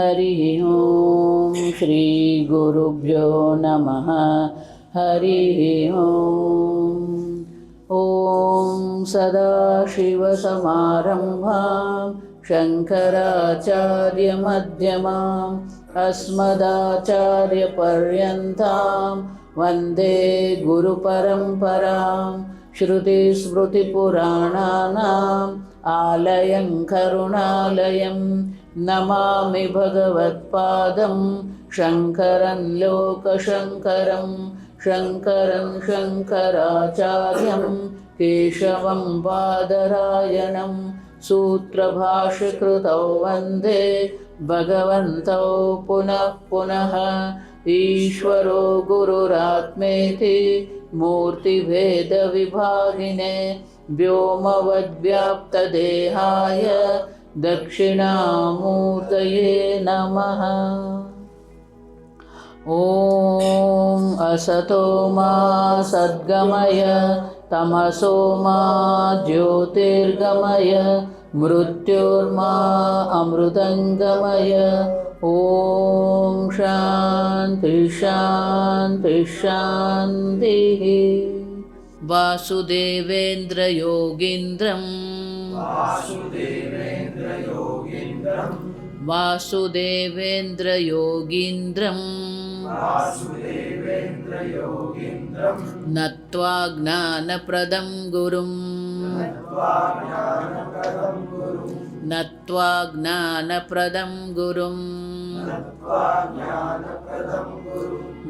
हरि ओम। श्री गुरुभ्यो नमः। हरि ओम। ओम सदाशिवसमारम्भां शङ्कराचार्यमध्यमाम् अस्मदाचार्यपर्यन्तां वन्दे गुरुपरम्परां। श्रुतिस्मृतिपुराणानाम् आलयं करुणालयं नमामि भगवत्पादं शङ्करं लोकशङ्करं। शङ्करं शङ्कराचार्यं केशवं बादरायणं सूत्रभाष्यकृतौ वन्दे भगवन्तौ पुनः पुनः। ईश्वरो गुरुरात्मेति मूर्तिभेदविभागिने व्योमवद्व्याप्तदेहाय दक्षिणामूर्तये नमः। ॐ असतो मा सद्गमय तमसो मा ज्योतिर्गमय मृत्योर्मा अमृतङ्गमय। ॐ शान्ति शान्ति शान्तिः। वासुदेवेन्द्र योगीन्द्रं नत्वा ज्ञानप्रदं गुरुं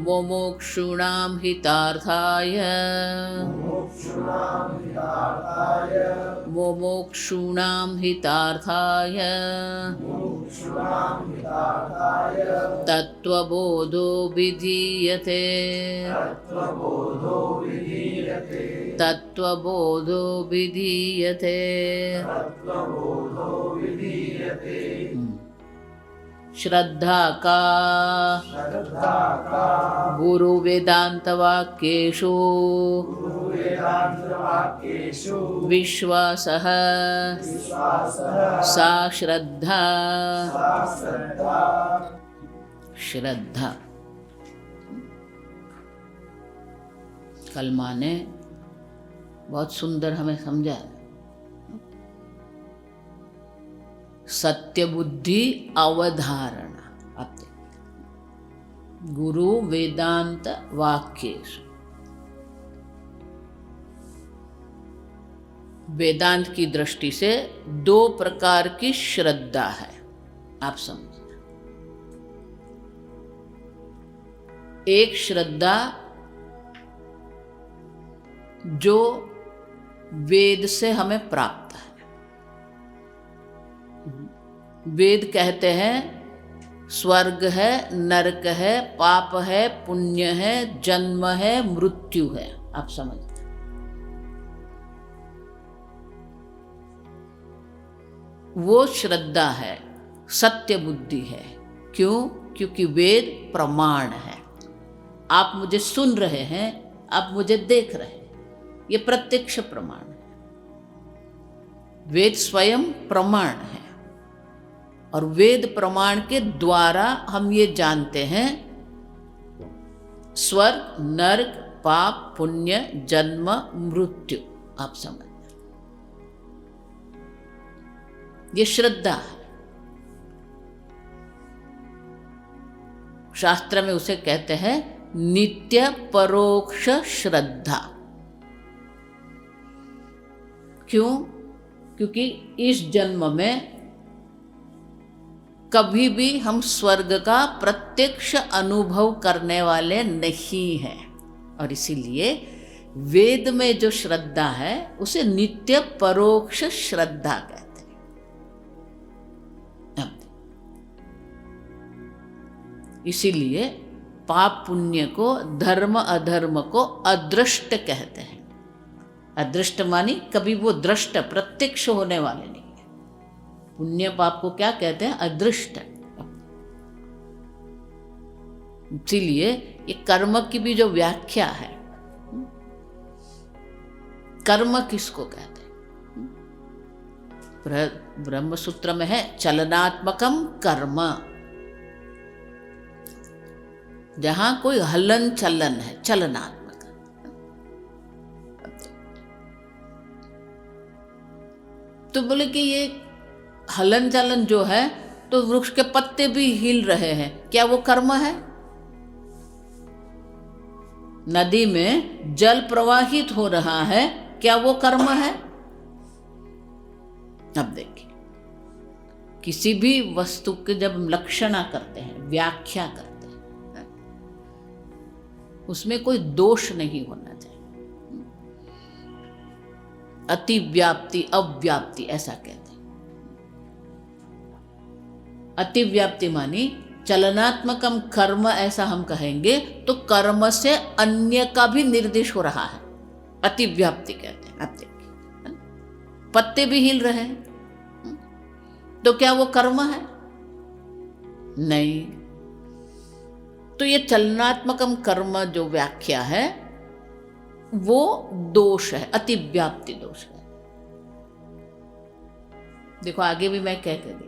मुमुक्षूणां हितार्थाय तत्त्वबोधो विधीयते। श्रद्धा का गुरु वेदांत वाक्येषु विश्वासः सा श्रद्धा। श्रद्धा कलमा ने बहुत सुंदर हमें समझाया। सत्य बुद्धि अवधारणा। आप गुरु वेदांत वाक्येषु। वेदांत की दृष्टि से दो प्रकार की श्रद्धा है, आप समझिए। एक श्रद्धा जो वेद से हमें प्राप्त है। वेद कहते हैं स्वर्ग है, नरक है, पाप है, पुण्य है, जन्म है, मृत्यु है। आप समझते हैं। वो श्रद्धा है, सत्य बुद्धि है। क्यों? क्योंकि वेद प्रमाण है। आप मुझे सुन रहे हैं, आप मुझे देख रहे हैं, ये प्रत्यक्ष प्रमाण है। वेद स्वयं प्रमाण है और वेद प्रमाण के द्वारा हम ये जानते हैं स्वर्ग, नरक, पाप, पुण्य, जन्म, मृत्यु। आप समझ, ये श्रद्धा है। शास्त्र में उसे कहते हैं नित्य परोक्ष श्रद्धा। क्यों? क्योंकि इस जन्म में कभी भी हम स्वर्ग का प्रत्यक्ष अनुभव करने वाले नहीं हैं, और इसीलिए वेद में जो श्रद्धा है उसे नित्य परोक्ष श्रद्धा कहते हैं। इसीलिए पाप पुण्य को, धर्म अधर्म को अदृष्ट कहते हैं। अदृष्ट मानी कभी वो दृष्ट प्रत्यक्ष होने वाले नहीं है। पुण्य पाप को क्या कहते हैं? अदृष्ट। इसीलिए ये कर्म की भी जो व्याख्या है, कर्म किसको कहते हैं? ब्रह्म सूत्र में है चलनात्मकम कर्म। जहां कोई हलन चलन है, चलनात्मक। तो बोले कि ये हलन चलन जो है, तो वृक्ष के पत्ते भी हिल रहे हैं, क्या वो कर्म है? नदी में जल प्रवाहित हो रहा है, क्या वो कर्म है? अब देखिए, किसी भी वस्तु के जब हम लक्षणा करते हैं, व्याख्या करते हैं, उसमें कोई दोष नहीं होना चाहिए। अतिव्याप्ति अव्याप्ति ऐसा कहते हैं। अतिव्याप्ति मानी चलनात्मकम कर्म, ऐसा हम कहेंगे तो कर्म से अन्य का भी निर्देश हो रहा है, अतिव्याप्ति कहते हैं। आप देखिए, पत्ते भी हिल रहे हैं, तो क्या वो कर्म है? नहीं। तो ये चलनात्मकम कर्म जो व्याख्या है वो दोष है, अतिव्याप्ति दोष है। देखो आगे भी मैं कह के गई,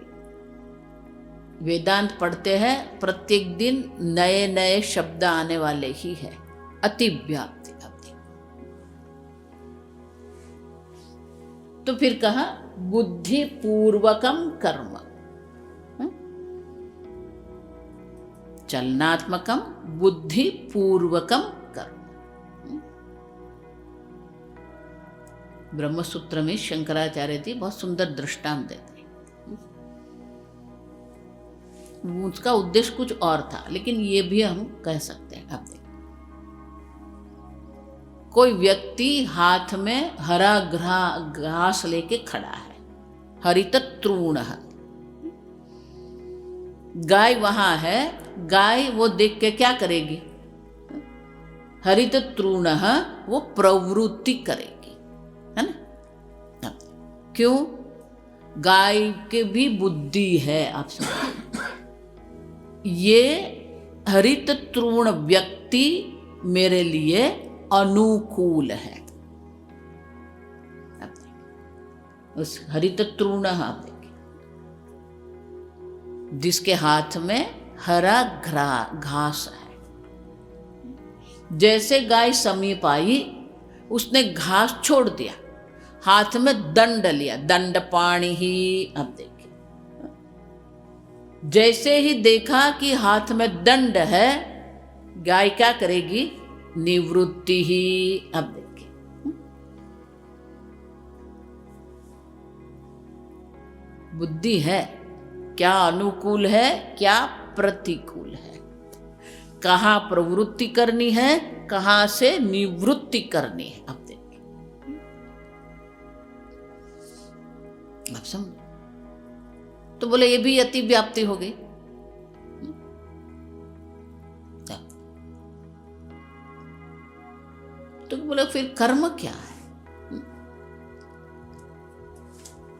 वेदांत पढ़ते हैं, प्रत्येक दिन नए नए शब्द आने वाले ही है। अतिव्याप्ति। तो फिर कहा बुद्धि पूर्वकम कर्म, चलनात्मकम बुद्धि पूर्वकम कर्म। ब्रह्मसूत्र में शंकराचार्य जी बहुत सुंदर दृष्टांत देते हैं। उसका उद्देश्य कुछ और था, लेकिन ये भी हम कह सकते हैं। अब कोई व्यक्ति हाथ में हरा घास लेके खड़ा है, हरित तृण, गाय वहां है, गाय वो देख के क्या करेगी? हरित तृण वो प्रवृत्ति करेगी, है ना? क्यों? गाय के भी बुद्धि है। आप समझ, ये हरित तृण व्यक्ति मेरे लिए अनुकूल है। उस हरित तृण, आप देखिए, जिसके हाथ में हरा घास है, जैसे गाय समीप आई, उसने घास छोड़ दिया, हाथ में दंड लिया, दंड पाणी ही। अब देखिए, जैसे ही देखा कि हाथ में दंड है, गाय क्या करेगी? निवृत्ति ही। अब देखिए, बुद्धि है, क्या अनुकूल है, क्या प्रतिकूल है, कहाँ प्रवृत्ति करनी है, कहाँ से निवृत्ति करनी है। अब देखिए, अब समझ। तो बोले ये भी अति व्याप्ति हो गई। तो बोले फिर कर्म क्या है?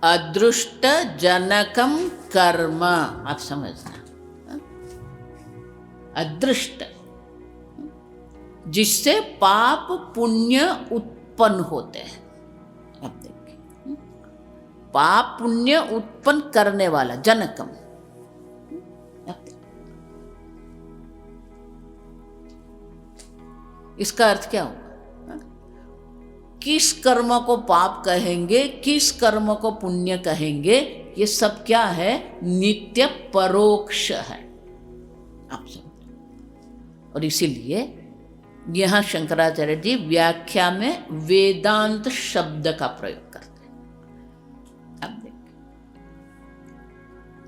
अदृष्ट जनकम कर्म। आप समझना, अदृष्ट, जिससे पाप पुण्य उत्पन्न होते हैं। अब देखिए, पाप पुण्य उत्पन्न करने वाला जनकम। इसका अर्थ क्या होगा? किस कर्म को पाप कहेंगे, किस कर्म को पुण्य कहेंगे, ये सब क्या है? नित्य परोक्ष है। आप समझ। और इसीलिए यहां शंकराचार्य जी व्याख्या में वेदांत शब्द का प्रयोग करते हैं। अब देखिए,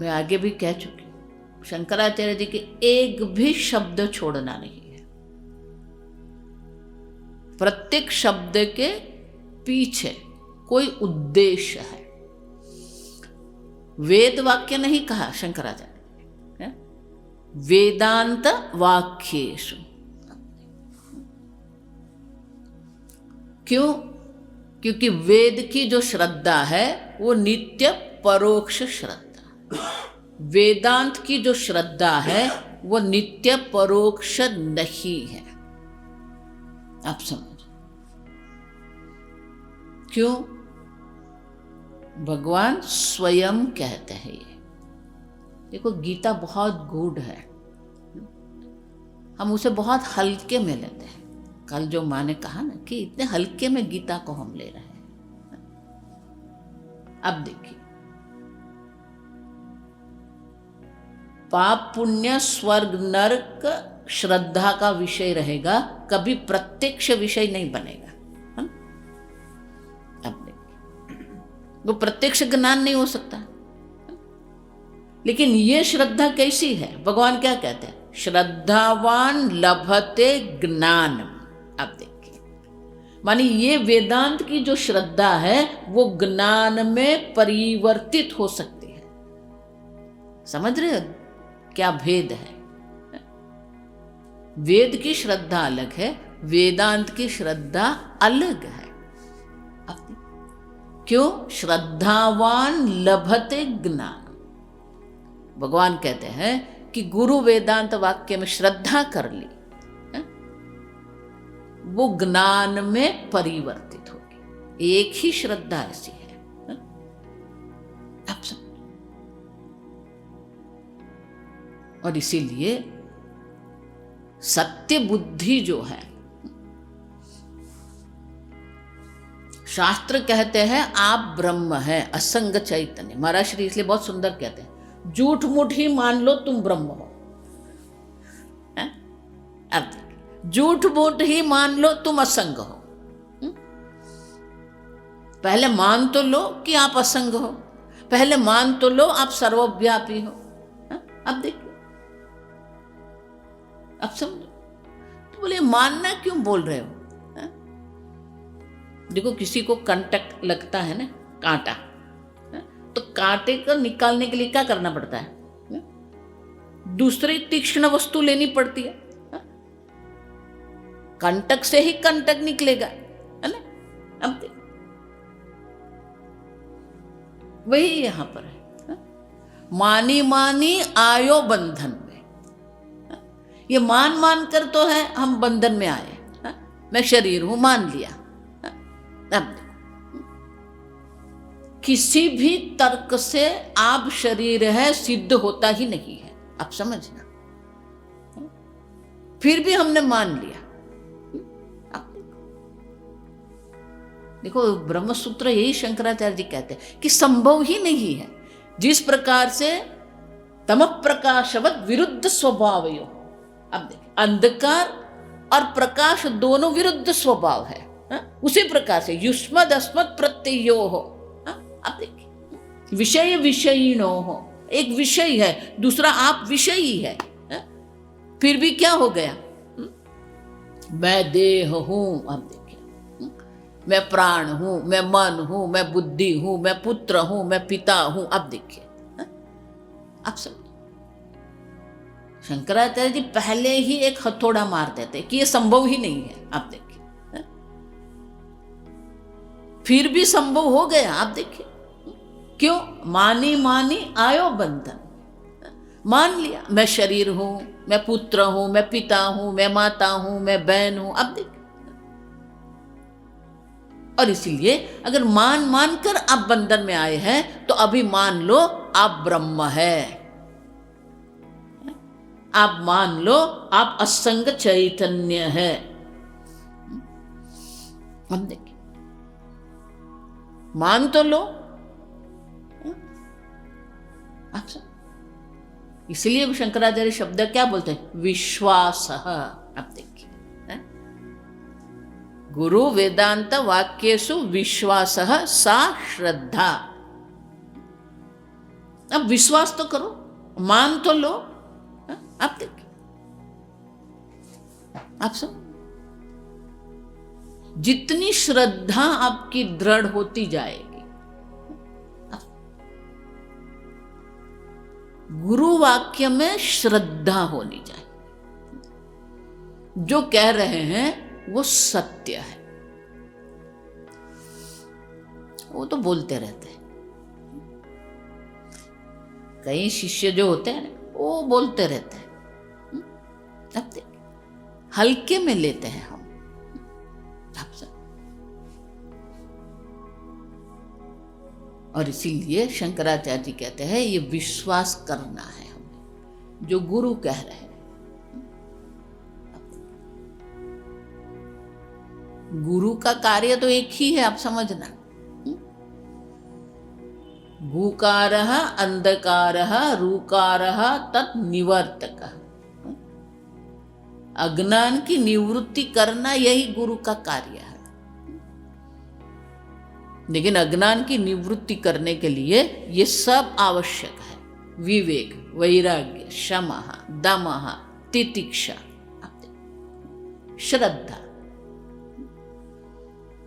मैं आगे भी कह चुकी हूं, शंकराचार्य जी के एक भी शब्द छोड़ना नहीं। प्रत्येक शब्द के पीछे कोई उद्देश्य है। वेद वाक्य नहीं कहा शंकराचार्य ने, वेदांत वाक्येषु। क्यों? क्योंकि वेद की जो श्रद्धा है वो नित्य परोक्ष श्रद्धा, वेदांत की जो श्रद्धा है वो नित्य परोक्ष नहीं है। आप समझ। क्यों? भगवान स्वयं कहते हैं। ये देखो, गीता बहुत गूढ़ है। हम उसे बहुत हल्के में लेते हैं। कल जो माँ ने कहा ना कि इतने हल्के में गीता को हम ले रहे हैं। अब देखिए, पाप पुण्य स्वर्ग नरक श्रद्धा का विषय रहेगा, कभी प्रत्यक्ष विषय नहीं बनेगा, है ना? अब देखिए, वो प्रत्यक्ष ज्ञान नहीं हो सकता, लेकिन ये श्रद्धा कैसी है? भगवान क्या कहते हैं? श्रद्धावान लभते ज्ञान। अब देखिए, मानी ये वेदांत की जो श्रद्धा है वो ज्ञान में परिवर्तित हो सकती है। समझ रहे हो क्या भेद है? वेद की श्रद्धा अलग है, वेदांत की श्रद्धा अलग है। क्यों? श्रद्धावान लभते ज्ञान। भगवान कहते हैं कि गुरु वेदांत वाक्य में श्रद्धा कर ली, वो ज्ञान में परिवर्तित होगी। एक ही श्रद्धा ऐसी है। अब सब, और इसीलिए सत्य बुद्धि जो है, शास्त्र कहते हैं आप ब्रह्म है, असंग चैतन्य। महाराज श्री इसलिए बहुत सुंदर कहते हैं, झूठ मूठ ही मान लो तुम ब्रह्म हो। अब झूठ मूठ ही मान लो तुम असंग हो। पहले मान तो लो कि आप असंग हो, पहले मान तो लो आप सर्वव्यापी हो। अब देखिए, अब समझो। तो बोले मानना क्यों बोल रहे हो? देखो, किसी को कंटक लगता है ना, कांटा, तो कांटे को निकालने के लिए क्या करना पड़ता है? दूसरी तीक्ष्ण वस्तु लेनी पड़ती है। कंटक से ही कंटक निकलेगा, है ना? अब वही यहां पर है। मानी मानी आयो बंधन में। ये मान मान कर तो है हम बंधन में आए। मैं शरीर हूं, मान लिया। अब किसी भी तर्क से आप शरीर है सिद्ध होता ही नहीं है। आप समझना, फिर भी हमने मान लिया। देखो, ब्रह्मसूत्र यही शंकराचार्य जी कहते हैं कि संभव ही नहीं है। जिस प्रकार से तम प्रकाशवत विरुद्ध स्वभाव हो। अब देखिए, अंधकार और प्रकाश दोनों विरुद्ध स्वभाव है। उसी प्रकार से युष्मद अस्मद प्रत्ययो हो। अब देखिए, विषय विषयिणो हो। एक विषय है, दूसरा आप विषयी है। फिर भी क्या हो गया? मैं देह हूं। अब देखिए, मैं प्राण हूं, मैं मन हूं, मैं बुद्धि हूं, मैं पुत्र हूं, मैं पिता हूं। अब देखिए, अब सब शंकराचार्य जी पहले ही एक हथौड़ा मार देते कि ये संभव ही नहीं है। आप देखिए, फिर भी संभव हो गया। आप देखिए, क्यों? मानी मानी आयो बंधन। मान लिया, मैं शरीर हूं, मैं पुत्र हूं, मैं पिता हूं, मैं माता हूं, मैं बहन हूं। अब देखिए, और इसीलिए अगर मान मान कर आप बंधन में आए हैं तो अभी मान लो आप ब्रह्म है। आप मान लो आप असंग चैतन्य है। हम देखिए, मान तो लो। अच्छा, इसलिए शंकराचार्य शब्द क्या बोलते हैं? विश्वास। अब देखिए, गुरु वेदांत वाक्येषु विश्वास सा श्रद्धा। अब विश्वास तो करो, मान तो लो। आप देखिए, आप सब जितनी श्रद्धा आपकी दृढ़ होती जाएगी, गुरु वाक्य में श्रद्धा होनी चाहिए। जो कह रहे हैं वो सत्य है। वो तो बोलते रहते हैं। कई शिष्य जो होते हैं वो बोलते रहते हैं। अब देखिए, हल्के में लेते हैं हम। और इसीलिए शंकराचार्य जी कहते हैं ये विश्वास करना है हमें, जो गुरु कह रहे हैं। गुरु का कार्य तो एक ही है, आप समझना। गुकारः अंधकारः रूकारः तत् निवर्तकः। अज्ञान की निवृत्ति करना यही गुरु का कार्य है। लेकिन अज्ञान की निवृत्ति करने के लिए ये सब आवश्यक है। विवेक, वैराग्य, क्षमा, दमः, तितिक्षा, श्रद्धा।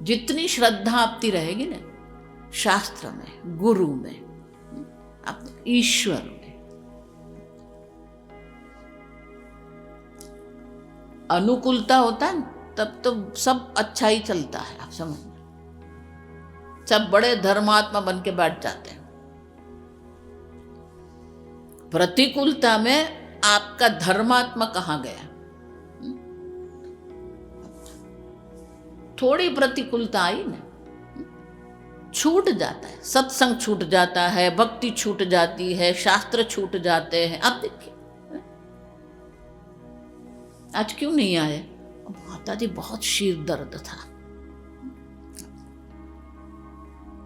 जितनी श्रद्धा आपकी रहेगी ना शास्त्र में, गुरु में, ईश्वर में, अनुकूलता होता है तब तो सब अच्छा ही चलता है, आप समझ। सब बड़े धर्मात्मा बन के बैठ जाते हैं। प्रतिकूलता में आपका धर्मात्मा कहाँ गया? थोड़ी प्रतिकूलता आई ना, छूट जाता है, सत्संग छूट जाता है, भक्ति छूट जाती है, शास्त्र छूट जाते हैं। अब देखिए आज क्यों नहीं आए? माता जी बहुत सिर दर्द था।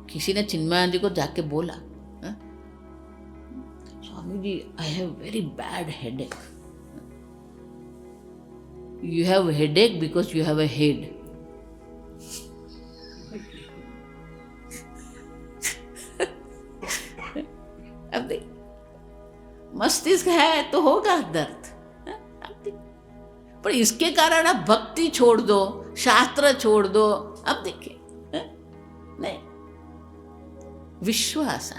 किसी ने चिन्मयानंद जी को जाके बोला, Swami ji I have very bad headache. You have headache because you have a head. अब देख, मस्तिष्क है तो होगा दर्द, पर इसके कारण आप भक्ति छोड़ दो, शास्त्र छोड़ दो। अब देखिए नहीं, विश्वास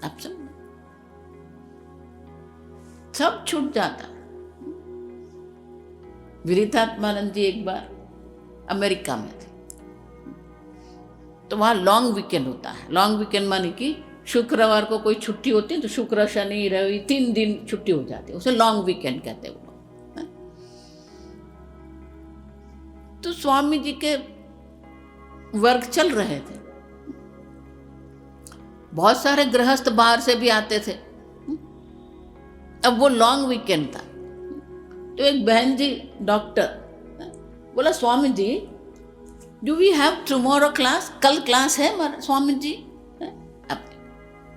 आप सब छूट जाता। विरितात्मानंद जी एक बार अमेरिका में थे, तो वहाँ लॉन्ग वीकेंड होता है। लॉन्ग वीकेंड माने कि शुक्रवार को कोई छुट्टी होती है तो शुक्र शनि रवि 3 दिन छुट्टी हो जाती है, उसे लॉन्ग वीकेंड कहते हैं वो लोग। तो स्वामी जी के वर्क चल रहे थे, बहुत सारे गृहस्थ बाहर से भी आते थे। अब वो लॉन्ग वीकेंड था, तो एक बहन जी डॉक्टर बोला, Swami ji do we have tomorrow class? कल क्लास है स्वामी जी। अब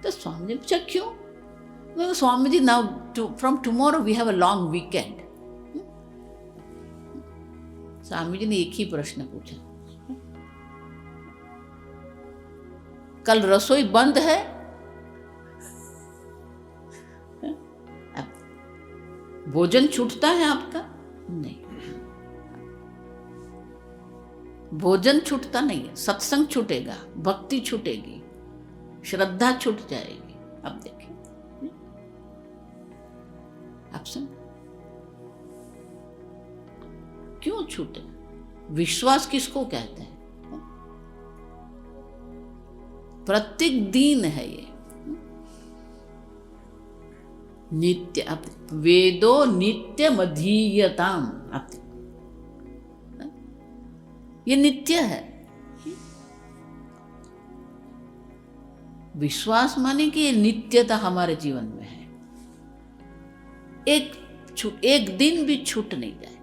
तो स्वामी जी पूछा क्यों? मैं Swami ji now from tomorrow we have a long weekend. Swami ji ने एक ही प्रश्न पूछा, कल रसोई बंद है? भोजन छूटता है आपका? नहीं, भोजन छूटता नहीं है, सत्संग छूटेगा, भक्ति छूटेगी, श्रद्धा छूट जाएगी। अब देखिए आप सुन, क्यों छूटे? विश्वास किसको कहते हैं? प्रत्येक दिन है ये नित्य। वेदो नित्य मधीयताम, ये नित्य है। विश्वास माने कि ये नित्यता हमारे जीवन में है, एक दिन भी छूट नहीं जाए।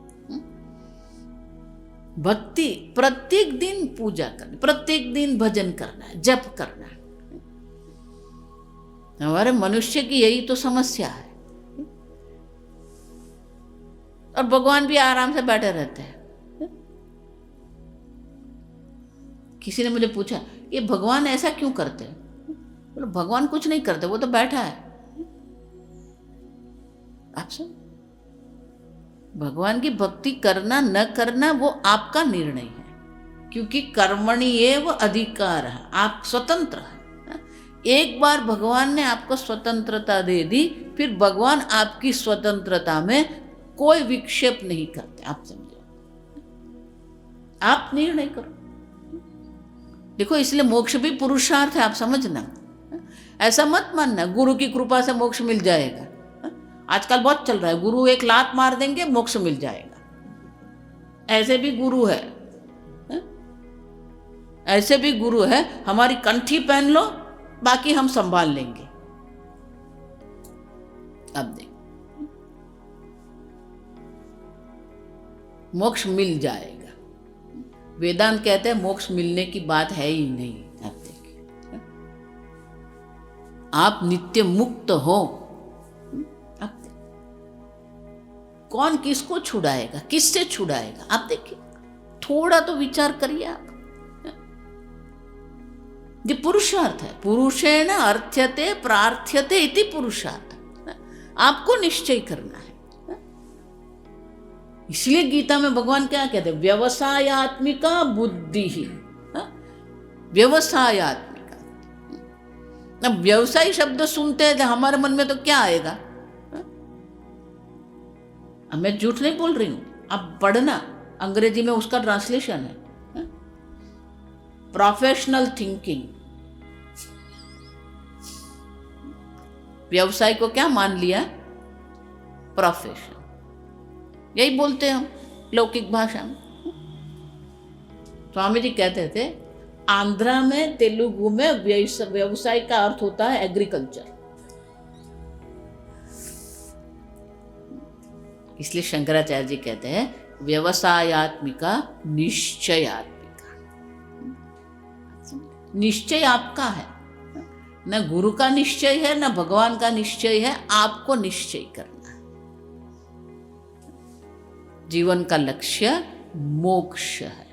भक्ति प्रत्येक दिन पूजा करनी, प्रत्येक दिन भजन करना है, जप करना है। हमारे मनुष्य की यही तो समस्या है। और भगवान भी आराम से बैठे रहते हैं। किसी ने मुझे पूछा ये भगवान ऐसा क्यों करते हैं? बोले भगवान कुछ नहीं करते, वो तो बैठा है। आप सुन, भगवान की भक्ति करना न करना वो आपका निर्णय है, क्योंकि कर्मणि एव अधिकार है, आप स्वतंत्र हैं। एक बार भगवान ने आपको स्वतंत्रता दे दी, फिर भगवान आपकी स्वतंत्रता में कोई विक्षेप नहीं करते। आप समझो, आप निर्णय करो। देखो, इसलिए मोक्ष भी पुरुषार्थ है, आप समझना। ऐसा मत मानना गुरु की कृपा से मोक्ष मिल जाएगा। आजकल बहुत चल रहा है, गुरु एक लात मार देंगे मोक्ष मिल जाएगा। ऐसे भी गुरु है, ऐसे भी गुरु है, हमारी कंठी पहन लो बाकी हम संभाल लेंगे। अब देख, मोक्ष मिल जाएगा। वेदांत कहते हैं मोक्ष मिलने की बात है ही नहीं। आप देखिए, आप नित्य मुक्त हो। आप कौन किसको छुड़ाएगा, किससे छुड़ाएगा? आप देखिए, थोड़ा तो विचार करिए आप। ये पुरुषार्थ है। पुरुषेण अर्थ्यते प्रार्थ्यते इति पुरुषार्थ। आपको निश्चय करना है। इसलिए गीता में भगवान क्या कहते हैं? व्यवसायात्मिका बुद्धि ही। व्यवसायात्मिका। अब व्यवसाय शब्द सुनते हैं तो हमारे मन में तो क्या आएगा? मैं झूठ नहीं बोल रही हूं, आप पढ़ना, अंग्रेजी में उसका ट्रांसलेशन है प्रोफेशनल थिंकिंग। व्यवसाय को क्या मान लिया? प्रोफेशन। यही बोलते हैं हम लौकिक भाषा में। स्वामी जी कहते थे आंध्रा में, तेलुगु में व्यवसाय का अर्थ होता है एग्रीकल्चर। इसलिए शंकराचार्य जी कहते हैं व्यवसायात्मिका निश्चयात्मिका। निश्चय आपका है, न गुरु का निश्चय है, न भगवान का निश्चय है। आपको निश्चय करना है। जीवन का लक्ष्य मोक्ष है।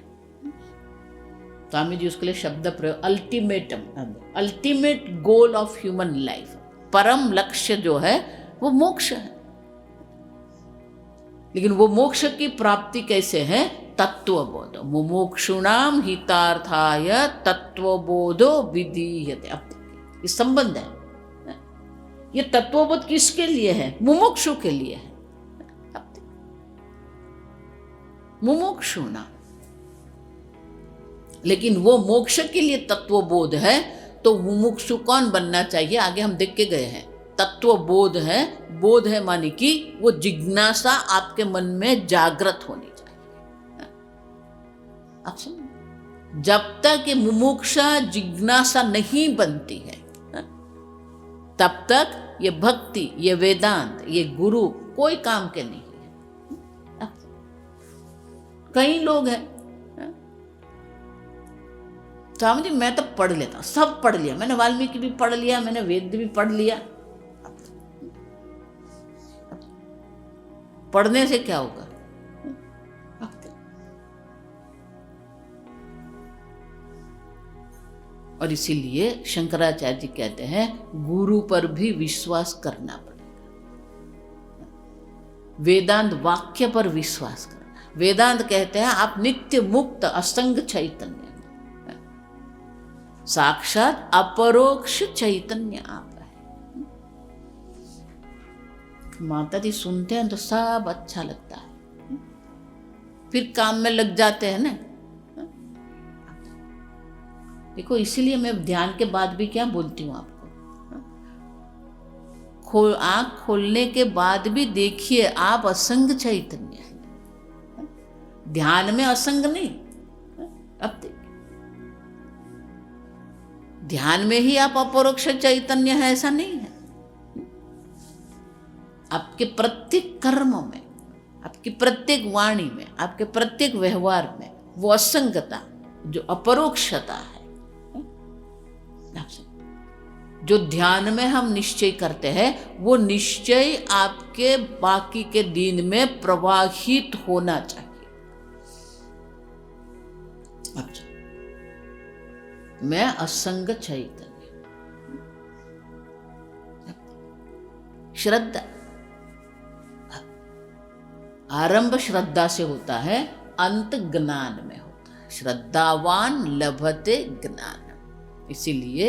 स्वामी जी उसके लिए शब्द प्रयोग ultimatum, ultimate goal of human life, परम लक्ष्य जो है वो मोक्ष है। लेकिन वो मोक्ष की प्राप्ति कैसे है? तत्वबोध। मुमुक्षुणाम हितार्थाय तत्वबोधो विधीयते। अब ये संबंध है। ये तत्वबोध किसके लिए है? मुमुक्षु के लिए है। मुमुक्षुणाम। लेकिन वो मोक्ष के लिए तत्वबोध है, तो मुमुक्षु कौन बनना चाहिए? आगे हम देख के गए हैं। तत्वबोध है, बोध है मानी कि वो जिज्ञासा आपके मन में जागृत होनी चाहिए। आप समझ, जब तक ये मुमुक्षा जिज्ञासा नहीं बनती है तब तक ये भक्ति, ये वेदांत, ये गुरु कोई काम के नहीं है। कई लोग हैं स्वामी जी मैं तो पढ़ लेता हूं, सब पढ़ लिया मैंने, वाल्मीकि भी पढ़ लिया मैंने, वेद भी पढ़ लिया। पढ़ने से क्या होगा? और इसीलिए शंकराचार्य जी कहते हैं गुरु पर भी विश्वास करना पड़ेगा, वेदांत वाक्य पर विश्वास करना। वेदांत कहते हैं आप नित्य मुक्त असंग चैतन्य, साक्षात अपरोक्ष चैतन्य आप है। माता जी सुनते हैं तो सब अच्छा लगता है, फिर काम में लग जाते हैं ना। देखो इसीलिए मैं ध्यान के बाद भी क्या बोलती हूँ आपको, आंख खोलने के बाद भी देखिए आप असंग चैतन्य है, ध्यान में असंग नहीं। अब देखिए ध्यान में ही आप अपरोक्ष चैतन्य है ऐसा नहीं है। आपके प्रत्येक कर्म में, आपकी प्रत्येक वाणी में, आपके प्रत्येक व्यवहार में वो असंगता जो अपरोक्षता है, जो ध्यान में हम निश्चय करते हैं वो निश्चय आपके बाकी के दिन में प्रवाहित होना चाहिए। अच्छा, मैं असंग चैतन्य, श्रद्धा, आरंभ श्रद्धा से होता है, अंत ज्ञान में होता है। श्रद्धावान लभते ज्ञान। इसीलिए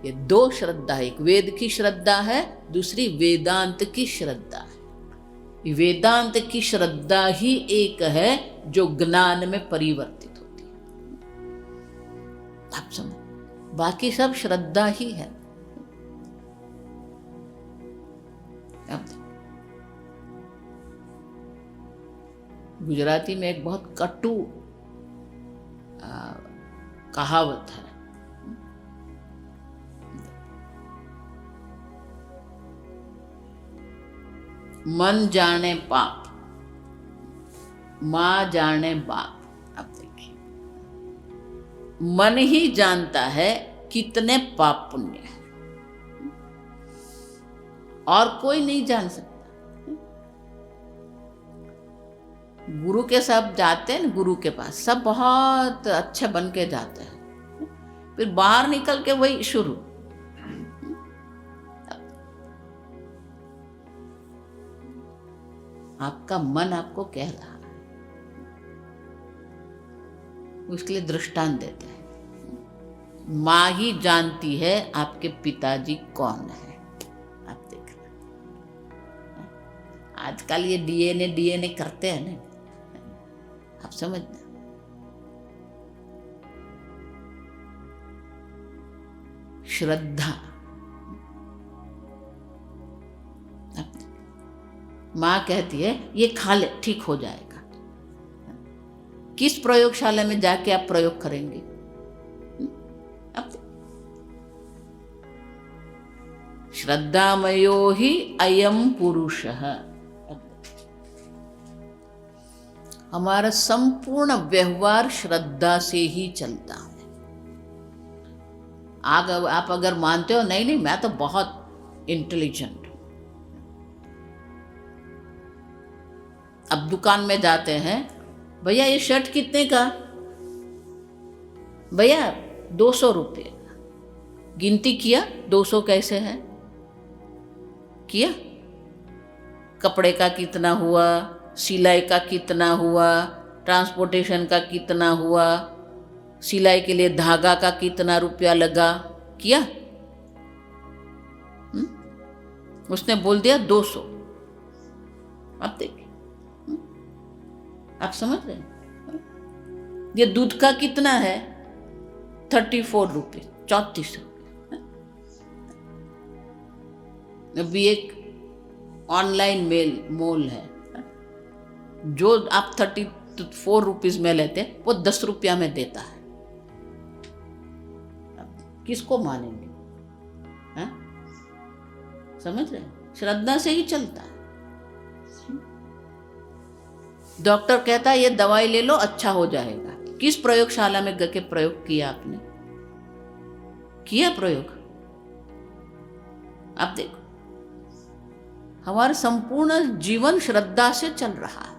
ये दो श्रद्धा है, एक वेद की श्रद्धा है, दूसरी वेदांत की श्रद्धा है। वेदांत की श्रद्धा ही एक है जो ज्ञान में परिवर्तित होती है। आप समझ, बाकी सब श्रद्धा ही है। गुजराती में एक बहुत कटु कहावत है, मन जाने पाप, माँ जाने बाप। अब देखिए, मन ही जानता है कितने पाप पुण्य है, और कोई नहीं जान सकता। गुरु के साथ जाते हैं, गुरु के पास सब बहुत अच्छे बन के जाते हैं, फिर बाहर निकल के वही शुरू। आपका मन आपको कह रहा है, उसके लिए दृष्टांत देते हैं। माँ ही जानती है आपके पिताजी कौन है। आप देख रहे हैं, आजकल ये डीएनए करते हैं ना, आप समझना। श्रद्धा, माँ कहती है ये खा ले ठीक हो जाएगा। किस प्रयोगशाला में जाके आप प्रयोग करेंगे? अब श्रद्धामयो ही अयम पुरुषः। हमारा संपूर्ण व्यवहार श्रद्धा से ही चलता है। आप अगर मानते हो नहीं मैं तो बहुत इंटेलिजेंट, अब दुकान में जाते हैं, भैया ये शर्ट कितने का? भैया 200 रुपये। गिनती किया 200 कैसे है, किया कपड़े का कितना हुआ, सिलाई का कितना हुआ, ट्रांसपोर्टेशन का कितना हुआ, सिलाई के लिए धागा का कितना रुपया लगा, किया? उसने बोल दिया 200। अब देखिए, आप समझ रहे हैं? ये दूध का कितना है? 34 रुपये, 34 रुपये। अभी एक ऑनलाइन मॉल है, जो आप 34 रुपीज में लेते हैं वो 10 रुपया में देता है। किसको मानेंगे? है? समझ रहे हैं? श्रद्धा से ही चलता है। डॉक्टर कहता है ये दवाई ले लो अच्छा हो जाएगा। किस प्रयोगशाला में गके प्रयोग किया आपने? किया प्रयोग? आप देखो, हमारा संपूर्ण जीवन श्रद्धा से चल रहा है।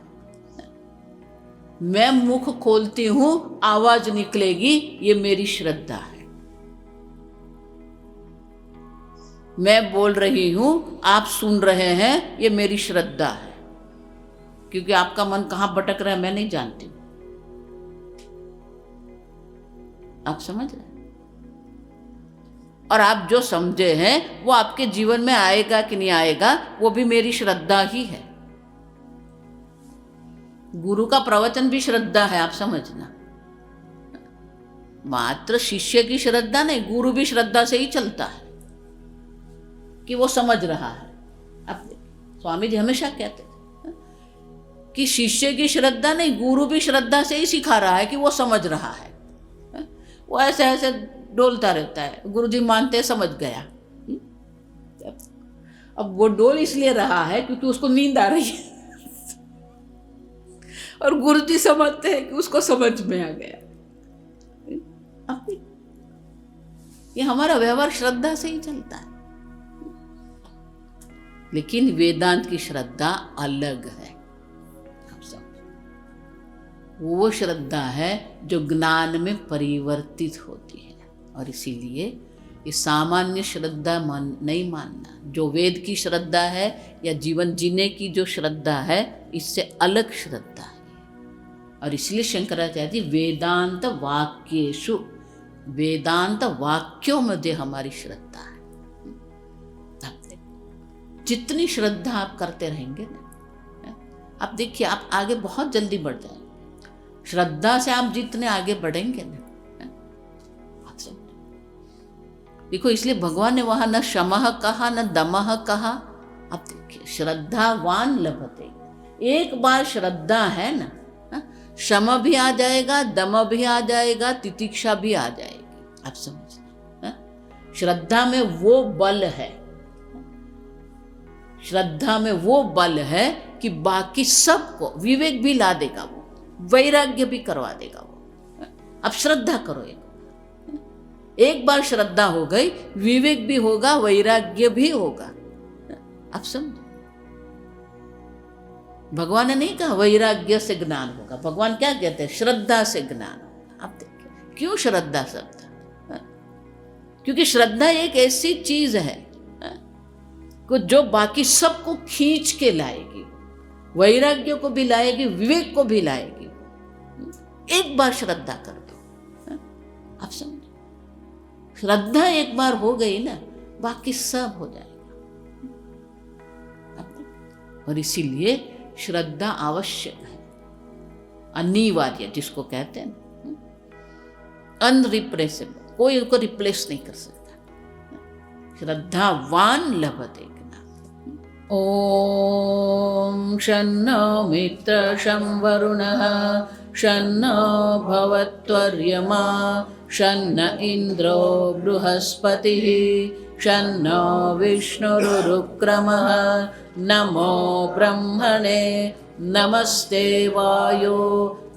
मैं मुख खोलती हूं आवाज निकलेगी, ये मेरी श्रद्धा है। मैं बोल रही हूं आप सुन रहे हैं, ये मेरी श्रद्धा है। क्योंकि आपका मन कहां भटक रहा है मैं नहीं जानती। आप समझ रहे हैं? और आप जो समझे हैं वो आपके जीवन में आएगा कि नहीं आएगा, वो भी मेरी श्रद्धा ही है। गुरु का प्रवचन भी श्रद्धा है, आप समझना। मात्र शिष्य की श्रद्धा नहीं, गुरु भी श्रद्धा से ही चलता है कि वो समझ रहा है। अब स्वामी जी हमेशा कहते थे कि शिष्य की श्रद्धा नहीं, गुरु भी श्रद्धा से ही सिखा रहा है कि वो समझ रहा है। वो ऐसे ऐसे डोलता रहता है, गुरु जी मानते समझ गया। अब वो डोल इसलिए रहा है क्योंकि उसको नींद आ रही है, और गुरु जी समझते हैं कि उसको समझ में आ गया। ये हमारा व्यवहार श्रद्धा से ही चलता है। लेकिन वेदांत की श्रद्धा अलग है। वो श्रद्धा है जो ज्ञान में परिवर्तित होती है, और इसीलिए ये सामान्य श्रद्धा नहीं मानना। जो वेद की श्रद्धा है या जीवन जीने की जो श्रद्धा है, इससे अलग श्रद्धा है। और इसलिए शंकराचार्य वेदांत वाक्येषु, वेदांत वाक्यों में हमारी श्रद्धा है। जितनी श्रद्धा आप करते रहेंगे ना, आप देखिए आप आगे बहुत जल्दी बढ़ जाएंगे। श्रद्धा से आप जितने आगे बढ़ेंगे ना, आप सब देखो, इसलिए भगवान ने वहां न शमः कहा न दमः कहा। आप देखिए, श्रद्धावान लभते। एक बार श्रद्धा है ना, शम भी आ जाएगा, दम भी आ जाएगा, तितिक्षा भी आ जाएगी। आप समझना, श्रद्धा में वो बल है, श्रद्धा में वो बल है कि बाकी सबको विवेक भी ला देगा, वो वैराग्य भी करवा देगा वो। अब श्रद्धा करो, एक बार श्रद्धा हो गई, विवेक भी होगा, वैराग्य भी होगा। आप समझो, भगवान ने नहीं कहा वैराग्य से ज्ञान होगा, भगवान क्या कहते हैं, श्रद्धा से ज्ञान होगा। आप देखिए क्यों श्रद्धा शब्द, क्योंकि श्रद्धा एक ऐसी चीज है को जो बाकी सबको खींच के लाएगी, वैराग्य को भी लाएगी, विवेक को भी लाएगी। एक बार श्रद्धा कर दो, आप समझो, श्रद्धा एक बार हो गई ना, बाकी सब हो जाएगा। और इसीलिए श्रद्धा आवश्यक है, अनिवार्य, जिसको कहते हैं अनरिप्लेसेबल, कोई उसको रिप्लेस नहीं कर सकता। श्रद्धावान लभते। ओम शन्नो मित्र शं वरुणः शन्नो भवत्वर्यमा शन्न इंद्रो बृहस्पतिः शन्नो विष्णुरुक्रमः नमो ब्रह्मणे नमस्ते वायो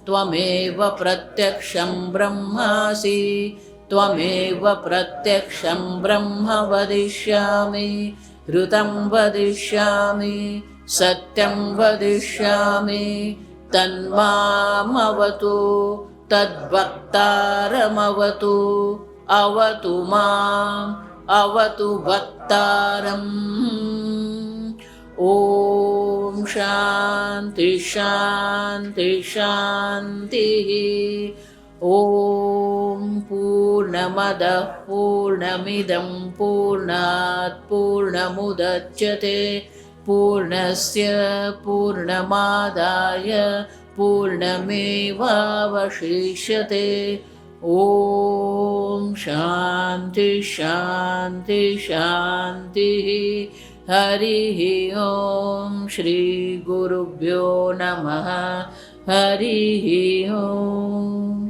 त्वमेव प्रत्यक्षं ब्रह्मासि त्वमेव प्रत्यक्षं ब्रह्म वदिष्यामि ऋतं वदिष्यामि सत्यं वदिष्यामि तन्मामवतु तद्भक्तारमवतु अवतु माम् अवतु भक्तारम्। ओम शांति शांति शांतिः। ओम पूर्णमदः पूर्णमिदं पूर्णात् पूर्णमुदच्यते पूर्णस्य पूर्णमादाय पूर्णमेवावशिष्यते। ओम शांति शांति शांतिः। हरिः ओम श्री गुरुभ्यो नमः। हरिः ओम।